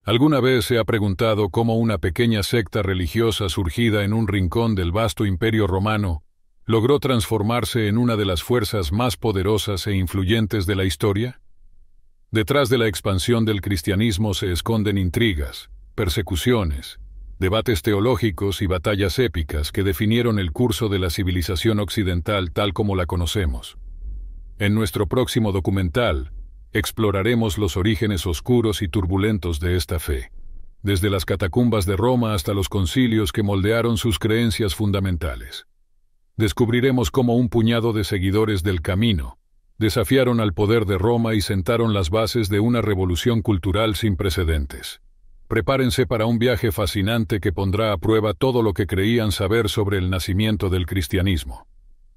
¿Alguna vez se ha preguntado cómo una pequeña secta religiosa surgida en un rincón del vasto imperio romano logró transformarse en una de las fuerzas más poderosas e influyentes de la historia? Detrás de la expansión del cristianismo se esconden intrigas, persecuciones, debates teológicos y batallas épicas que definieron el curso de la civilización occidental tal como la conocemos. En nuestro próximo documental, exploraremos los orígenes oscuros y turbulentos de esta fe, desde las catacumbas de Roma hasta los concilios que moldearon sus creencias fundamentales. Descubriremos cómo un puñado de seguidores del Camino desafiaron al poder de Roma y sentaron las bases de una revolución cultural sin precedentes. Prepárense para un viaje fascinante que pondrá a prueba todo lo que creían saber sobre el nacimiento del cristianismo.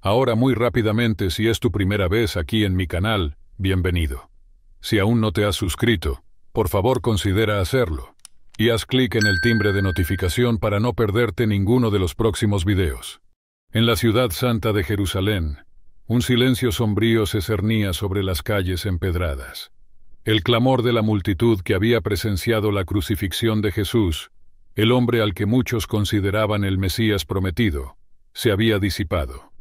Ahora, muy rápidamente, si es tu primera vez aquí en mi canal, bienvenido. Si aún no te has suscrito, por favor considera hacerlo, y haz clic en el timbre de notificación para no perderte ninguno de los próximos videos. En la ciudad santa de Jerusalén, un silencio sombrío se cernía sobre las calles empedradas. El clamor de la multitud que había presenciado la crucifixión de Jesús, el hombre al que muchos consideraban el Mesías prometido, se había disipado.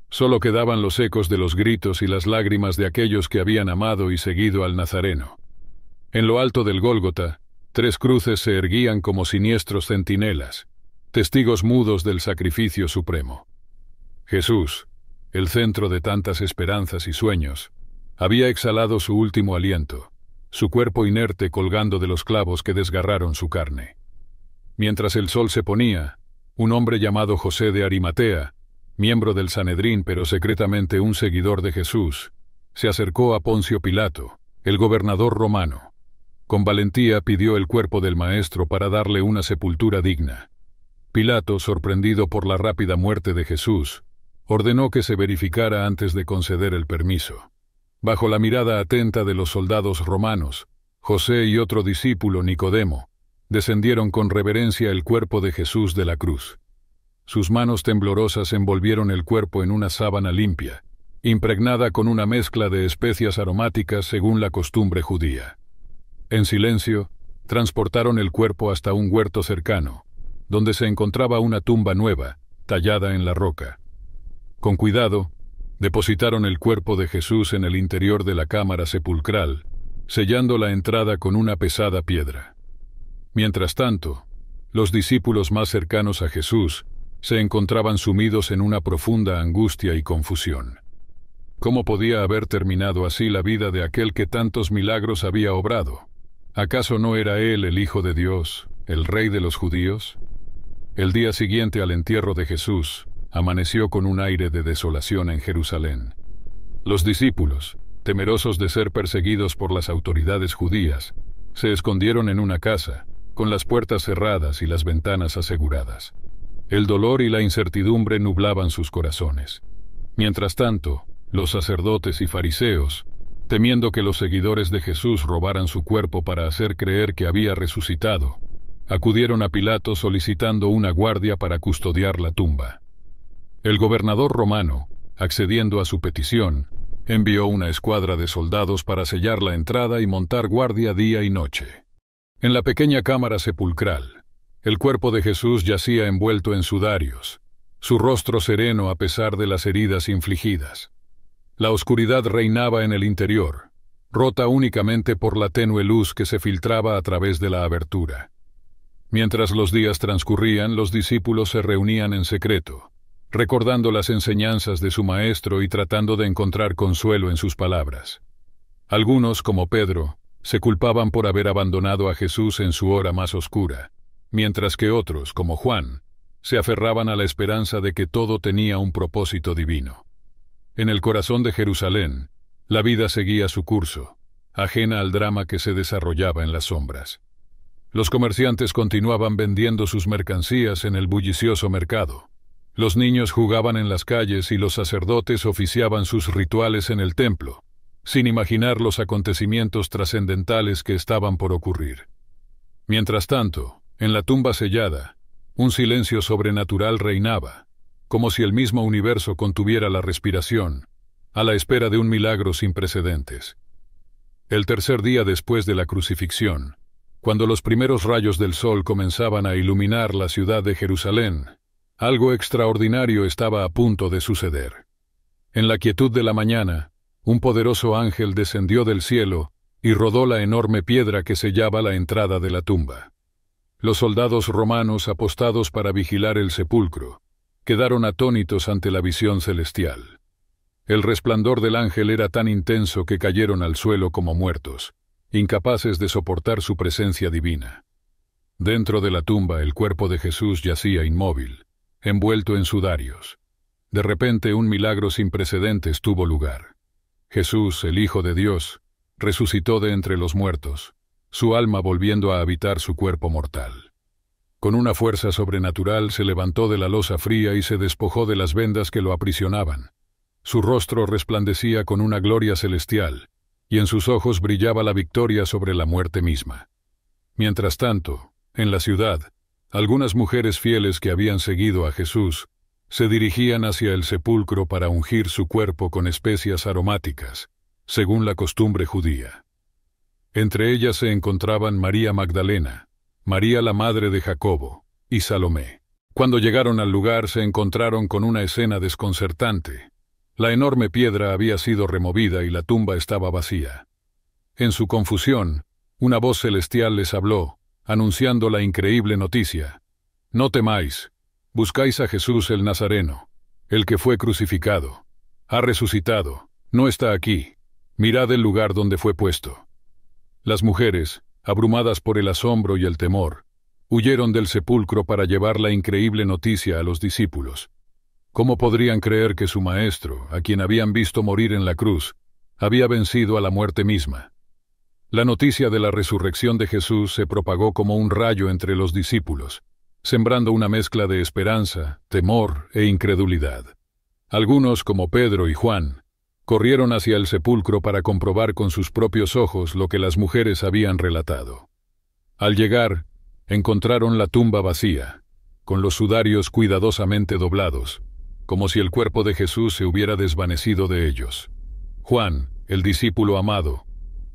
Solo quedaban los ecos de los gritos y las lágrimas de aquellos que habían amado y seguido al Nazareno. En lo alto del Gólgota, 3 cruces se erguían como siniestros centinelas, testigos mudos del sacrificio supremo. Jesús, el centro de tantas esperanzas y sueños, había exhalado su último aliento, su cuerpo inerte colgando de los clavos que desgarraron su carne. Mientras el sol se ponía, un hombre llamado José de Arimatea, miembro del Sanedrín pero secretamente un seguidor de Jesús, se acercó a Poncio Pilato, el gobernador romano. Con valentía pidió el cuerpo del maestro para darle una sepultura digna. Pilato, sorprendido por la rápida muerte de Jesús, ordenó que se verificara antes de conceder el permiso. Bajo la mirada atenta de los soldados romanos, José y otro discípulo, Nicodemo, descendieron con reverencia el cuerpo de Jesús de la cruz. Sus manos temblorosas envolvieron el cuerpo en una sábana limpia, impregnada con una mezcla de especias aromáticas según la costumbre judía. En silencio, transportaron el cuerpo hasta un huerto cercano, donde se encontraba una tumba nueva, tallada en la roca. Con cuidado, depositaron el cuerpo de Jesús en el interior de la cámara sepulcral, sellando la entrada con una pesada piedra. Mientras tanto, los discípulos más cercanos a Jesús se encontraban sumidos en una profunda angustia y confusión. ¿Cómo podía haber terminado así la vida de aquel que tantos milagros había obrado? ¿Acaso no era él el Hijo de Dios, el Rey de los judíos? El día siguiente al entierro de Jesús, amaneció con un aire de desolación en Jerusalén. Los discípulos, temerosos de ser perseguidos por las autoridades judías, se escondieron en una casa, con las puertas cerradas y las ventanas aseguradas. El dolor y la incertidumbre nublaban sus corazones. Mientras tanto, los sacerdotes y fariseos, temiendo que los seguidores de Jesús robaran su cuerpo para hacer creer que había resucitado, acudieron a Pilato solicitando una guardia para custodiar la tumba. El gobernador romano, accediendo a su petición, envió una escuadra de soldados para sellar la entrada y montar guardia día y noche. En la pequeña cámara sepulcral, el cuerpo de Jesús yacía envuelto en sudarios, su rostro sereno a pesar de las heridas infligidas. La oscuridad reinaba en el interior, rota únicamente por la tenue luz que se filtraba a través de la abertura. Mientras los días transcurrían, los discípulos se reunían en secreto, recordando las enseñanzas de su maestro y tratando de encontrar consuelo en sus palabras. Algunos, como Pedro, se culpaban por haber abandonado a Jesús en su hora más oscura, mientras que otros, como Juan, se aferraban a la esperanza de que todo tenía un propósito divino. En el corazón de Jerusalén, la vida seguía su curso, ajena al drama que se desarrollaba en las sombras. Los comerciantes continuaban vendiendo sus mercancías en el bullicioso mercado. Los niños jugaban en las calles y los sacerdotes oficiaban sus rituales en el templo, sin imaginar los acontecimientos trascendentales que estaban por ocurrir. Mientras tanto, en la tumba sellada, un silencio sobrenatural reinaba, como si el mismo universo contuviera la respiración, a la espera de un milagro sin precedentes. El tercer día después de la crucifixión, Cuando los primeros rayos del sol comenzaban a iluminar la ciudad de Jerusalén, algo extraordinario estaba a punto de suceder. En la quietud de la mañana, un poderoso ángel descendió del cielo y rodó la enorme piedra que sellaba la entrada de la tumba. Los soldados romanos apostados para vigilar el sepulcro quedaron atónitos ante la visión celestial. El resplandor del ángel era tan intenso que cayeron al suelo como muertos, incapaces de soportar su presencia divina. Dentro de la tumba el cuerpo de Jesús yacía inmóvil, envuelto en sudarios. De repente un milagro sin precedentes tuvo lugar. Jesús, el Hijo de Dios, resucitó de entre los muertos, su alma volviendo a habitar su cuerpo mortal. Con una fuerza sobrenatural se levantó de la losa fría y se despojó de las vendas que lo aprisionaban. Su rostro resplandecía con una gloria celestial, y en sus ojos brillaba la victoria sobre la muerte misma. Mientras tanto, en la ciudad, algunas mujeres fieles que habían seguido a Jesús se dirigían hacia el sepulcro para ungir su cuerpo con especias aromáticas, según la costumbre judía. Entre ellas se encontraban María Magdalena, María la madre de Jacobo, y Salomé. Cuando llegaron al lugar se encontraron con una escena desconcertante. La enorme piedra había sido removida y la tumba estaba vacía. En su confusión, una voz celestial les habló, anunciando la increíble noticia: «No temáis, buscáis a Jesús el Nazareno, el que fue crucificado. Ha resucitado, no está aquí. Mirad el lugar donde fue puesto». Las mujeres, abrumadas por el asombro y el temor, huyeron del sepulcro para llevar la increíble noticia a los discípulos. ¿Cómo podrían creer que su maestro, a quien habían visto morir en la cruz, había vencido a la muerte misma? La noticia de la resurrección de Jesús se propagó como un rayo entre los discípulos, sembrando una mezcla de esperanza, temor e incredulidad. Algunos, como Pedro y Juan, corrieron hacia el sepulcro para comprobar con sus propios ojos lo que las mujeres habían relatado. Al llegar, encontraron la tumba vacía, con los sudarios cuidadosamente doblados, como si el cuerpo de Jesús se hubiera desvanecido de ellos. Juan, el discípulo amado,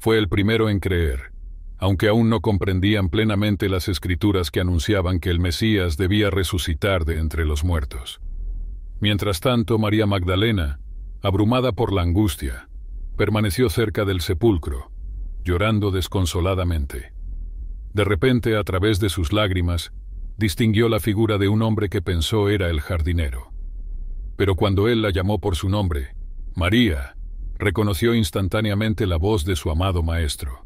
fue el primero en creer, aunque aún no comprendían plenamente las escrituras que anunciaban que el Mesías debía resucitar de entre los muertos. Mientras tanto, María Magdalena, abrumada por la angustia, permaneció cerca del sepulcro, llorando desconsoladamente. De repente, a través de sus lágrimas, distinguió la figura de un hombre que pensó era el jardinero. Pero cuando él la llamó por su nombre, María, reconoció instantáneamente la voz de su amado Maestro.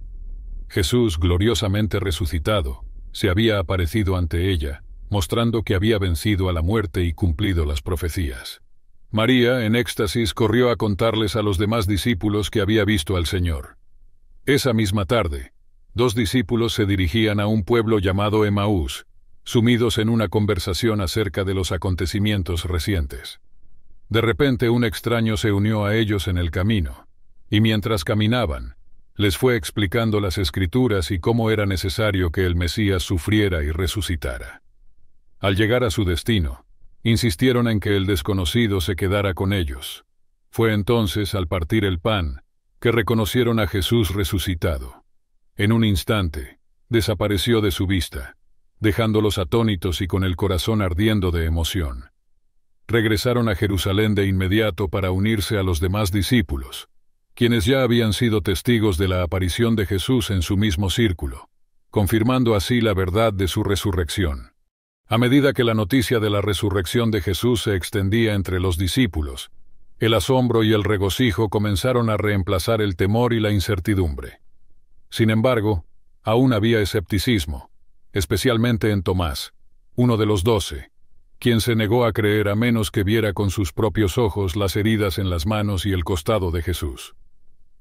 Jesús, gloriosamente resucitado, se había aparecido ante ella, mostrando que había vencido a la muerte y cumplido las profecías. María, en éxtasis, corrió a contarles a los demás discípulos que había visto al Señor. Esa misma tarde, 2 discípulos se dirigían a un pueblo llamado Emaús, sumidos en una conversación acerca de los acontecimientos recientes. De repente un extraño se unió a ellos en el camino, y mientras caminaban, les fue explicando las Escrituras y cómo era necesario que el Mesías sufriera y resucitara. Al llegar a su destino, insistieron en que el desconocido se quedara con ellos. Fue entonces, al partir el pan, que reconocieron a Jesús resucitado. En un instante, desapareció de su vista, dejándolos atónitos y con el corazón ardiendo de emoción. Regresaron a Jerusalén de inmediato para unirse a los demás discípulos, quienes ya habían sido testigos de la aparición de Jesús en su mismo círculo, confirmando así la verdad de su resurrección. A medida que la noticia de la resurrección de Jesús se extendía entre los discípulos, el asombro y el regocijo comenzaron a reemplazar el temor y la incertidumbre. Sin embargo, aún había escepticismo, especialmente en Tomás, uno de los 12, quien se negó a creer a menos que viera con sus propios ojos las heridas en las manos y el costado de Jesús.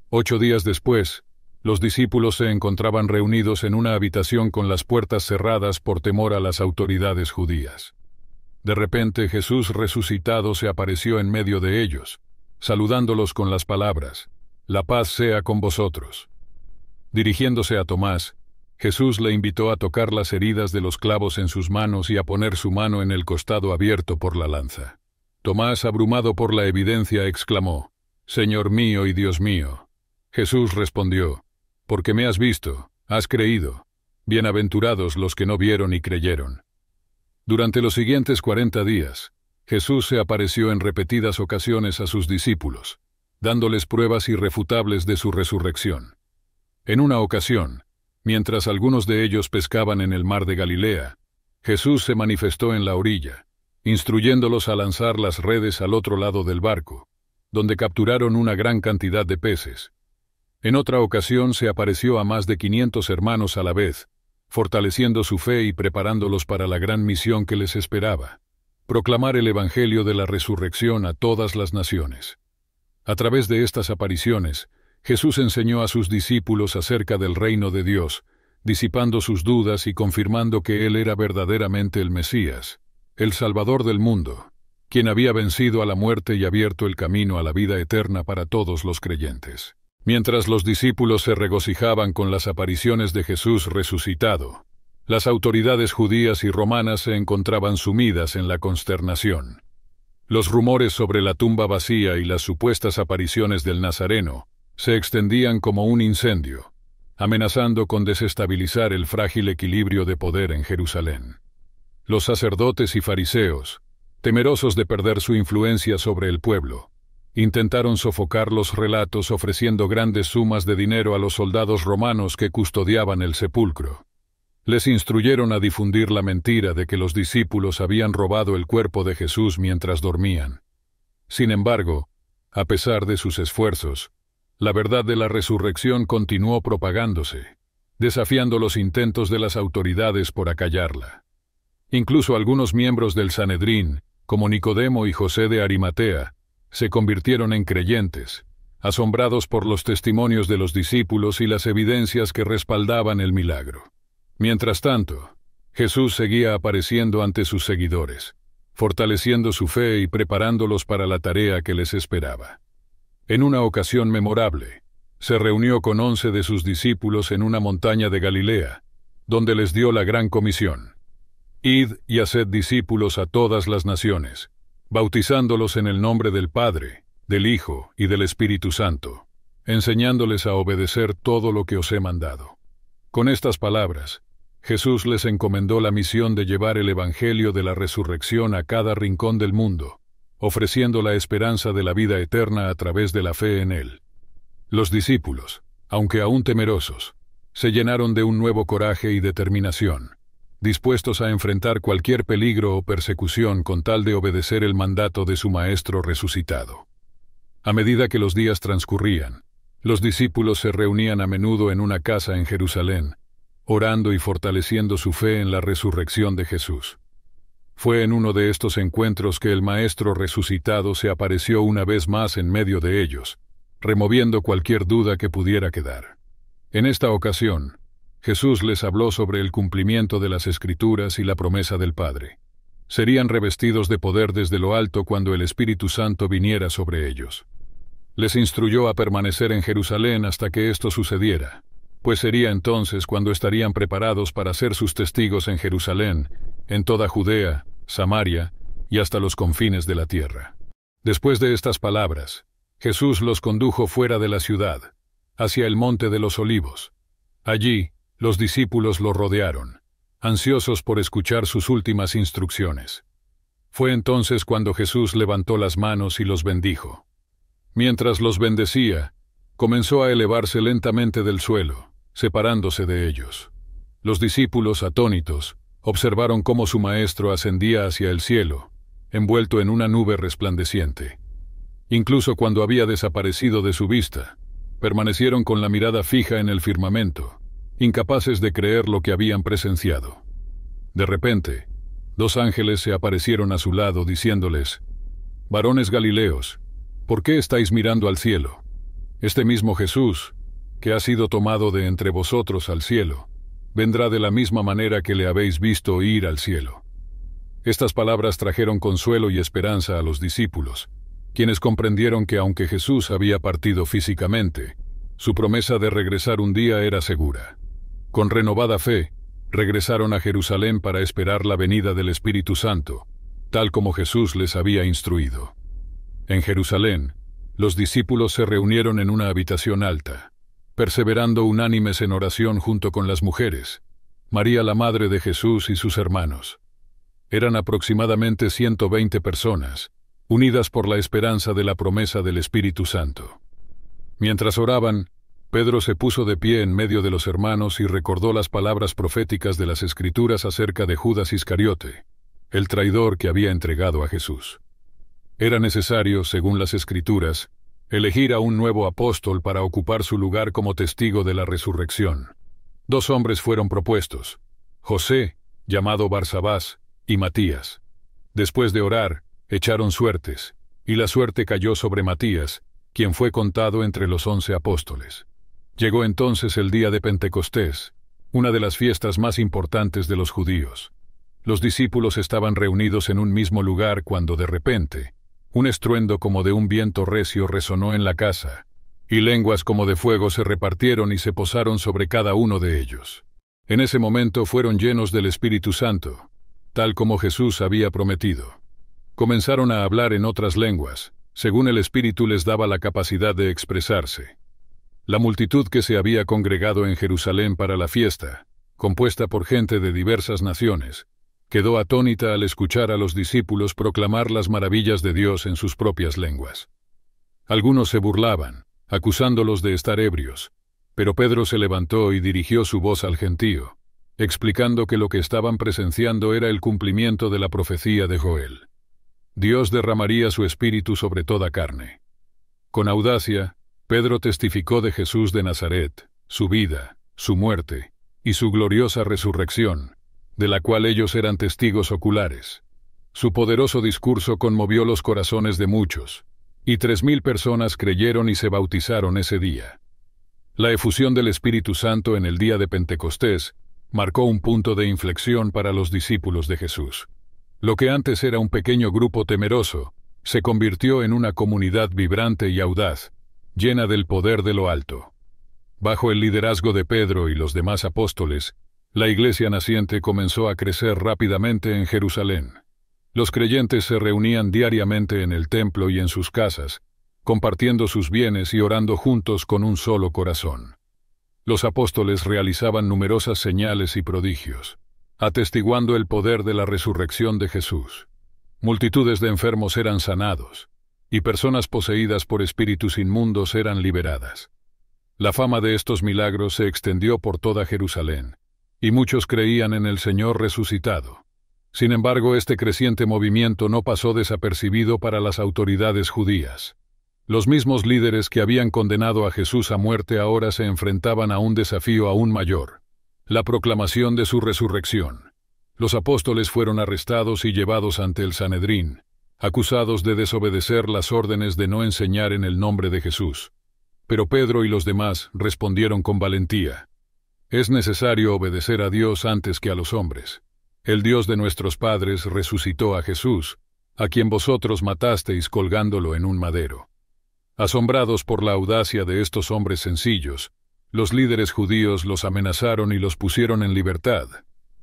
8 días después, los discípulos se encontraban reunidos en una habitación con las puertas cerradas por temor a las autoridades judías. De repente Jesús resucitado se apareció en medio de ellos, saludándolos con las palabras: «La paz sea con vosotros». Dirigiéndose a Tomás, Jesús le invitó a tocar las heridas de los clavos en sus manos y a poner su mano en el costado abierto por la lanza. Tomás, abrumado por la evidencia, exclamó: «Señor mío y Dios mío». Jesús respondió: «Porque me has visto, has creído. Bienaventurados los que no vieron y creyeron. Durante los siguientes 40 días, Jesús se apareció en repetidas ocasiones a sus discípulos, dándoles pruebas irrefutables de su resurrección. En una ocasión, mientras algunos de ellos pescaban en el mar de Galilea, Jesús se manifestó en la orilla, instruyéndolos a lanzar las redes al otro lado del barco, donde capturaron una gran cantidad de peces. En otra ocasión se apareció a más de 500 hermanos a la vez, fortaleciendo su fe y preparándolos para la gran misión que les esperaba: proclamar el Evangelio de la resurrección a todas las naciones. A través de estas apariciones, Jesús enseñó a sus discípulos acerca del reino de Dios, disipando sus dudas y confirmando que Él era verdaderamente el Mesías, el Salvador del mundo, quien había vencido a la muerte y abierto el camino a la vida eterna para todos los creyentes. Mientras los discípulos se regocijaban con las apariciones de Jesús resucitado, las autoridades judías y romanas se encontraban sumidas en la consternación. Los rumores sobre la tumba vacía y las supuestas apariciones del Nazareno se extendían como un incendio, amenazando con desestabilizar el frágil equilibrio de poder en Jerusalén. Los sacerdotes y fariseos, temerosos de perder su influencia sobre el pueblo, intentaron sofocar los relatos ofreciendo grandes sumas de dinero a los soldados romanos que custodiaban el sepulcro. Les instruyeron a difundir la mentira de que los discípulos habían robado el cuerpo de Jesús mientras dormían. Sin embargo, a pesar de sus esfuerzos, la verdad de la resurrección continuó propagándose, desafiando los intentos de las autoridades por acallarla. Incluso algunos miembros del Sanedrín, como Nicodemo y José de Arimatea, se convirtieron en creyentes, asombrados por los testimonios de los discípulos y las evidencias que respaldaban el milagro. Mientras tanto, Jesús seguía apareciendo ante sus seguidores, fortaleciendo su fe y preparándolos para la tarea que les esperaba. En una ocasión memorable, se reunió con 11 de sus discípulos en una montaña de Galilea, donde les dio la gran comisión: Id y haced discípulos a todas las naciones, bautizándolos en el nombre del Padre, del Hijo y del Espíritu Santo, enseñándoles a obedecer todo lo que os he mandado. Con estas palabras, Jesús les encomendó la misión de llevar el Evangelio de la resurrección a cada rincón del mundo, ofreciendo la esperanza de la vida eterna a través de la fe en Él. Los discípulos, aunque aún temerosos, se llenaron de un nuevo coraje y determinación, dispuestos a enfrentar cualquier peligro o persecución con tal de obedecer el mandato de su Maestro resucitado. A medida que los días transcurrían, los discípulos se reunían a menudo en una casa en Jerusalén, orando y fortaleciendo su fe en la resurrección de Jesús. Fue en uno de estos encuentros que el Maestro resucitado se apareció una vez más en medio de ellos, removiendo cualquier duda que pudiera quedar. En esta ocasión, Jesús les habló sobre el cumplimiento de las Escrituras y la promesa del Padre. Serían revestidos de poder desde lo alto cuando el Espíritu Santo viniera sobre ellos. Les instruyó a permanecer en Jerusalén hasta que esto sucediera, pues sería entonces cuando estarían preparados para ser sus testigos en Jerusalén, en toda Judea, Samaria y hasta los confines de la tierra. Después de estas palabras, Jesús los condujo fuera de la ciudad, hacia el monte de los Olivos. Allí, los discípulos lo rodearon, ansiosos por escuchar sus últimas instrucciones. Fue entonces cuando Jesús levantó las manos y los bendijo. Mientras los bendecía, comenzó a elevarse lentamente del suelo, separándose de ellos. Los discípulos, atónitos, observaron cómo su Maestro ascendía hacia el cielo, envuelto en una nube resplandeciente. Incluso cuando había desaparecido de su vista, permanecieron con la mirada fija en el firmamento, incapaces de creer lo que habían presenciado. De repente, 2 ángeles se aparecieron a su lado diciéndoles: «Varones Galileos, ¿por qué estáis mirando al cielo? Este mismo Jesús, que ha sido tomado de entre vosotros al cielo, vendrá de la misma manera que le habéis visto ir al cielo». Estas palabras trajeron consuelo y esperanza a los discípulos, quienes comprendieron que aunque Jesús había partido físicamente, su promesa de regresar un día era segura. Con renovada fe, regresaron a Jerusalén para esperar la venida del Espíritu Santo, tal como Jesús les había instruido. En Jerusalén, los discípulos se reunieron en una habitación alta, perseverando unánimes en oración junto con las mujeres, María la madre de Jesús y sus hermanos. Eran aproximadamente 120 personas, unidas por la esperanza de la promesa del Espíritu Santo. Mientras oraban, Pedro se puso de pie en medio de los hermanos y recordó las palabras proféticas de las Escrituras acerca de Judas Iscariote, el traidor que había entregado a Jesús. Era necesario, según las Escrituras, elegir a un nuevo apóstol para ocupar su lugar como testigo de la resurrección. 2 hombres fueron propuestos: José, llamado Barsabás, y Matías. Después de orar, echaron suertes, y la suerte cayó sobre Matías, quien fue contado entre los 11 apóstoles. Llegó entonces el día de Pentecostés, una de las fiestas más importantes de los judíos. Los discípulos estaban reunidos en un mismo lugar cuando de repente, un estruendo como de un viento recio resonó en la casa, y lenguas como de fuego se repartieron y se posaron sobre cada uno de ellos. En ese momento fueron llenos del Espíritu Santo, tal como Jesús había prometido. Comenzaron a hablar en otras lenguas, según el Espíritu les daba la capacidad de expresarse. La multitud que se había congregado en Jerusalén para la fiesta, compuesta por gente de diversas naciones, quedó atónita al escuchar a los discípulos proclamar las maravillas de Dios en sus propias lenguas. Algunos se burlaban, acusándolos de estar ebrios, pero Pedro se levantó y dirigió su voz al gentío, explicando que lo que estaban presenciando era el cumplimiento de la profecía de Joel. Dios derramaría su espíritu sobre toda carne. Con audacia, Pedro testificó de Jesús de Nazaret, su vida, su muerte y su gloriosa resurrección, de la cual ellos eran testigos oculares. Su poderoso discurso conmovió los corazones de muchos, y 3,000 personas creyeron y se bautizaron ese día. La efusión del Espíritu Santo en el día de Pentecostés marcó un punto de inflexión para los discípulos de Jesús. Lo que antes era un pequeño grupo temeroso, se convirtió en una comunidad vibrante y audaz, llena del poder de lo alto. Bajo el liderazgo de Pedro y los demás apóstoles, la iglesia naciente comenzó a crecer rápidamente en Jerusalén. Los creyentes se reunían diariamente en el templo y en sus casas, compartiendo sus bienes y orando juntos con un solo corazón. Los apóstoles realizaban numerosas señales y prodigios, atestiguando el poder de la resurrección de Jesús. Multitudes de enfermos eran sanados, y personas poseídas por espíritus inmundos eran liberadas. La fama de estos milagros se extendió por toda Jerusalén, y muchos creían en el Señor resucitado. Sin embargo, este creciente movimiento no pasó desapercibido para las autoridades judías. Los mismos líderes que habían condenado a Jesús a muerte ahora se enfrentaban a un desafío aún mayor: la proclamación de su resurrección. Los apóstoles fueron arrestados y llevados ante el Sanedrín, acusados de desobedecer las órdenes de no enseñar en el nombre de Jesús. Pero Pedro y los demás respondieron con valentía: es necesario obedecer a Dios antes que a los hombres. El Dios de nuestros padres resucitó a Jesús, a quien vosotros matasteis colgándolo en un madero. Asombrados por la audacia de estos hombres sencillos, los líderes judíos los amenazaron y los pusieron en libertad,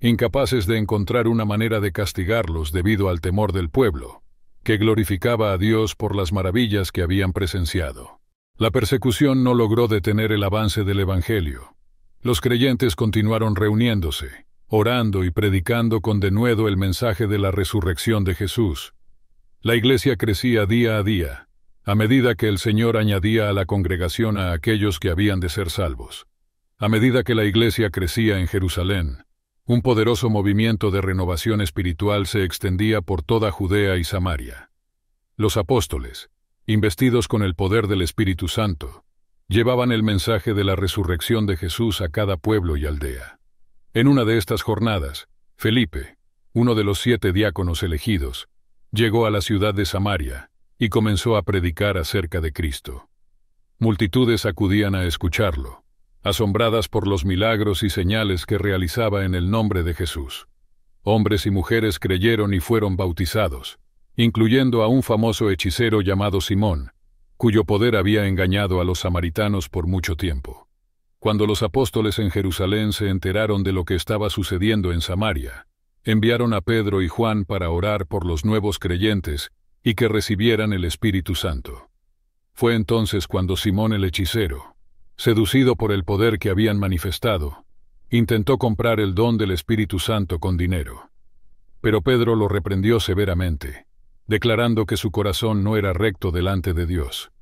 incapaces de encontrar una manera de castigarlos debido al temor del pueblo, que glorificaba a Dios por las maravillas que habían presenciado. La persecución no logró detener el avance del Evangelio. Los creyentes continuaron reuniéndose, orando y predicando con denuedo el mensaje de la resurrección de Jesús. La iglesia crecía día a día, a medida que el Señor añadía a la congregación a aquellos que habían de ser salvos. A medida que la iglesia crecía en Jerusalén, un poderoso movimiento de renovación espiritual se extendía por toda Judea y Samaria. Los apóstoles, investidos con el poder del Espíritu Santo, llevaban el mensaje de la resurrección de Jesús a cada pueblo y aldea. En una de estas jornadas, Felipe, uno de los 7 diáconos elegidos, llegó a la ciudad de Samaria y comenzó a predicar acerca de Cristo. Multitudes acudían a escucharlo, asombradas por los milagros y señales que realizaba en el nombre de Jesús. Hombres y mujeres creyeron y fueron bautizados, incluyendo a un famoso hechicero llamado Simón, cuyo poder había engañado a los samaritanos por mucho tiempo. Cuando los apóstoles en Jerusalén se enteraron de lo que estaba sucediendo en Samaria, enviaron a Pedro y Juan para orar por los nuevos creyentes y que recibieran el Espíritu Santo. Fue entonces cuando Simón el hechicero, seducido por el poder que habían manifestado, Intentó comprar el don del Espíritu Santo con dinero. Pero Pedro lo reprendió severamente, declarando que su corazón no era recto delante de Dios.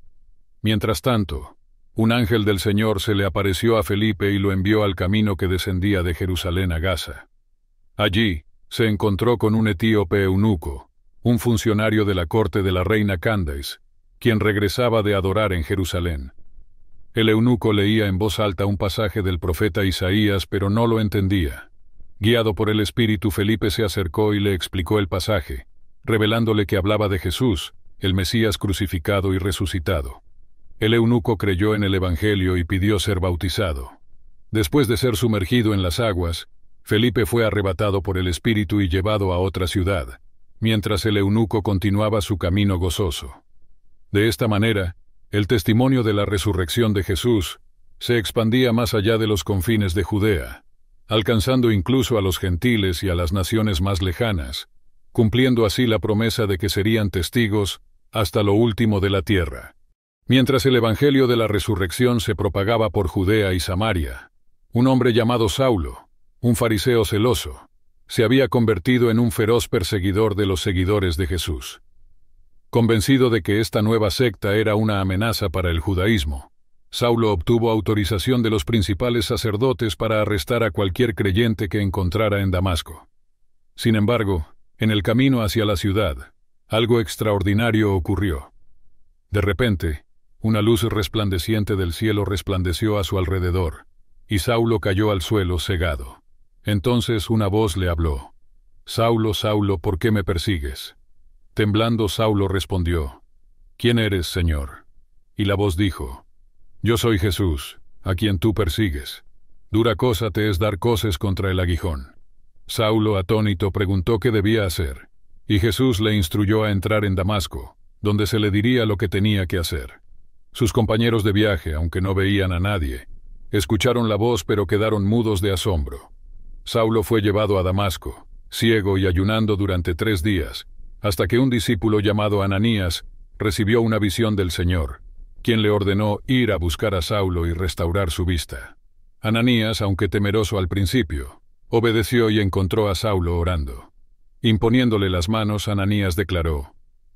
Mientras tanto, un ángel del Señor se le apareció a Felipe y lo envió al camino que descendía de Jerusalén a Gaza. Allí, se encontró con un etíope eunuco, un funcionario de la corte de la reina Candace, quien regresaba de adorar en Jerusalén. El eunuco leía en voz alta un pasaje del profeta Isaías, pero no lo entendía. Guiado por el Espíritu, Felipe se acercó y le explicó el pasaje, revelándole que hablaba de Jesús, el Mesías crucificado y resucitado. El eunuco creyó en el Evangelio y pidió ser bautizado. Después de ser sumergido en las aguas, Felipe fue arrebatado por el Espíritu y llevado a otra ciudad, mientras el eunuco continuaba su camino gozoso. De esta manera, el testimonio de la resurrección de Jesús se expandía más allá de los confines de Judea, alcanzando incluso a los gentiles y a las naciones más lejanas, cumpliendo así la promesa de que serían testigos hasta lo último de la tierra. Mientras el evangelio de la resurrección se propagaba por Judea y Samaria, un hombre llamado Saulo, un fariseo celoso, se había convertido en un feroz perseguidor de los seguidores de Jesús. Convencido de que esta nueva secta era una amenaza para el judaísmo, Saulo obtuvo autorización de los principales sacerdotes para arrestar a cualquier creyente que encontrara en Damasco. Sin embargo, en el camino hacia la ciudad, algo extraordinario ocurrió. De repente, una luz resplandeciente del cielo resplandeció a su alrededor, y Saulo cayó al suelo cegado. Entonces una voz le habló: «Saulo, Saulo, ¿por qué me persigues?». Temblando, Saulo respondió: «¿Quién eres, Señor?». Y la voz dijo: «Yo soy Jesús, a quien tú persigues. Dura cosa te es dar coces contra el aguijón». Saulo, atónito, preguntó qué debía hacer, y Jesús le instruyó a entrar en Damasco, donde se le diría lo que tenía que hacer. Sus compañeros de viaje, aunque no veían a nadie, escucharon la voz pero quedaron mudos de asombro. Saulo fue llevado a Damasco, ciego y ayunando durante 3 días, hasta que un discípulo llamado Ananías recibió una visión del Señor, quien le ordenó ir a buscar a Saulo y restaurar su vista. Ananías, aunque temeroso al principio, obedeció y encontró a Saulo orando. Imponiéndole las manos, Ananías declaró: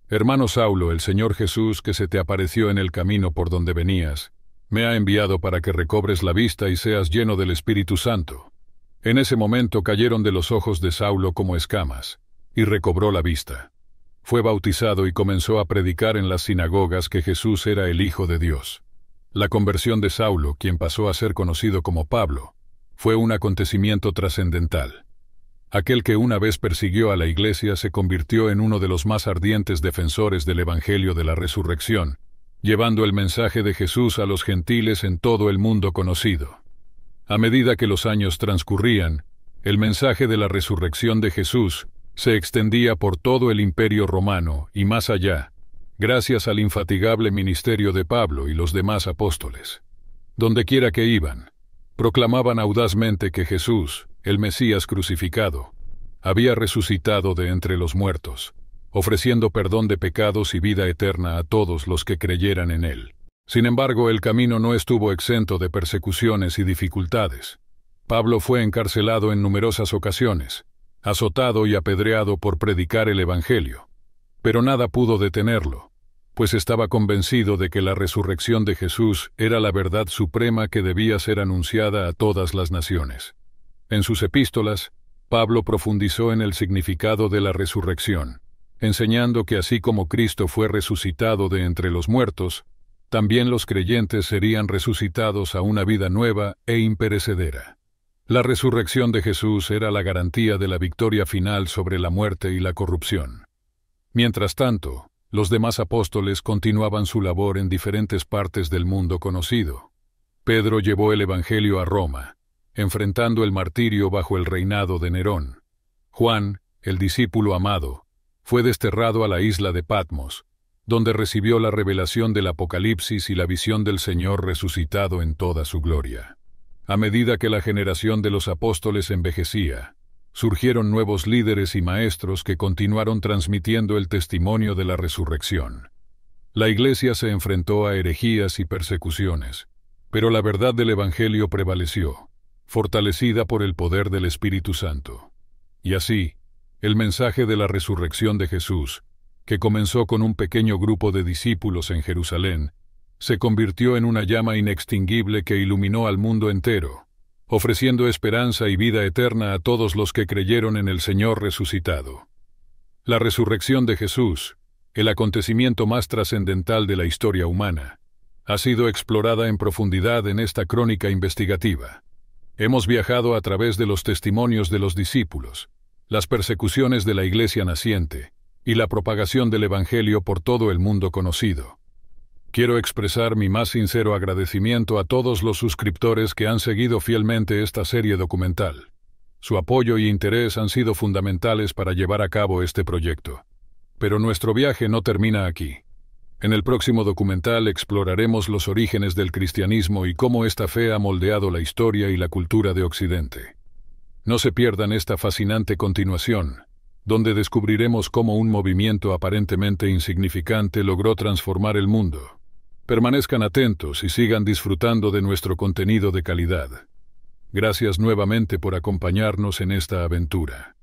«Hermano Saulo, el Señor Jesús, que se te apareció en el camino por donde venías, me ha enviado para que recobres la vista y seas lleno del Espíritu Santo». En ese momento cayeron de los ojos de Saulo como escamas, y recobró la vista. Fue bautizado y comenzó a predicar en las sinagogas que Jesús era el Hijo de Dios. La conversión de Saulo, quien pasó a ser conocido como Pablo, fue un acontecimiento trascendental. Aquel que una vez persiguió a la iglesia se convirtió en uno de los más ardientes defensores del Evangelio de la resurrección, llevando el mensaje de Jesús a los gentiles en todo el mundo conocido. A medida que los años transcurrían, el mensaje de la resurrección de Jesús se extendía por todo el Imperio Romano y más allá, gracias al infatigable ministerio de Pablo y los demás apóstoles. Dondequiera que iban, proclamaban audazmente que Jesús, el Mesías crucificado, había resucitado de entre los muertos, ofreciendo perdón de pecados y vida eterna a todos los que creyeran en él. Sin embargo, el camino no estuvo exento de persecuciones y dificultades. Pablo fue encarcelado en numerosas ocasiones, azotado y apedreado por predicar el Evangelio. Pero nada pudo detenerlo, pues estaba convencido de que la resurrección de Jesús era la verdad suprema que debía ser anunciada a todas las naciones. En sus epístolas, Pablo profundizó en el significado de la resurrección, enseñando que así como Cristo fue resucitado de entre los muertos, también los creyentes serían resucitados a una vida nueva e imperecedera. La resurrección de Jesús era la garantía de la victoria final sobre la muerte y la corrupción. Mientras tanto, los demás apóstoles continuaban su labor en diferentes partes del mundo conocido. Pedro llevó el Evangelio a Roma, enfrentando el martirio bajo el reinado de Nerón. Juan, el discípulo amado, fue desterrado a la isla de Patmos, donde recibió la revelación del Apocalipsis y la visión del Señor resucitado en toda su gloria. A medida que la generación de los apóstoles envejecía, surgieron nuevos líderes y maestros que continuaron transmitiendo el testimonio de la resurrección. La Iglesia se enfrentó a herejías y persecuciones, pero la verdad del Evangelio prevaleció. fortalecida por el poder del Espíritu Santo. Y así, el mensaje de la resurrección de Jesús, que comenzó con un pequeño grupo de discípulos en Jerusalén, se convirtió en una llama inextinguible que iluminó al mundo entero, ofreciendo esperanza y vida eterna a todos los que creyeron en el Señor resucitado. La resurrección de Jesús, el acontecimiento más trascendental de la historia humana, ha sido explorada en profundidad en esta crónica investigativa. Hemos viajado a través de los testimonios de los discípulos, las persecuciones de la Iglesia naciente y la propagación del Evangelio por todo el mundo conocido. Quiero expresar mi más sincero agradecimiento a todos los suscriptores que han seguido fielmente esta serie documental. Su apoyo y interés han sido fundamentales para llevar a cabo este proyecto. Pero nuestro viaje no termina aquí. En el próximo documental exploraremos los orígenes del cristianismo y cómo esta fe ha moldeado la historia y la cultura de Occidente. No se pierdan esta fascinante continuación, donde descubriremos cómo un movimiento aparentemente insignificante logró transformar el mundo. Permanezcan atentos y sigan disfrutando de nuestro contenido de calidad. Gracias nuevamente por acompañarnos en esta aventura.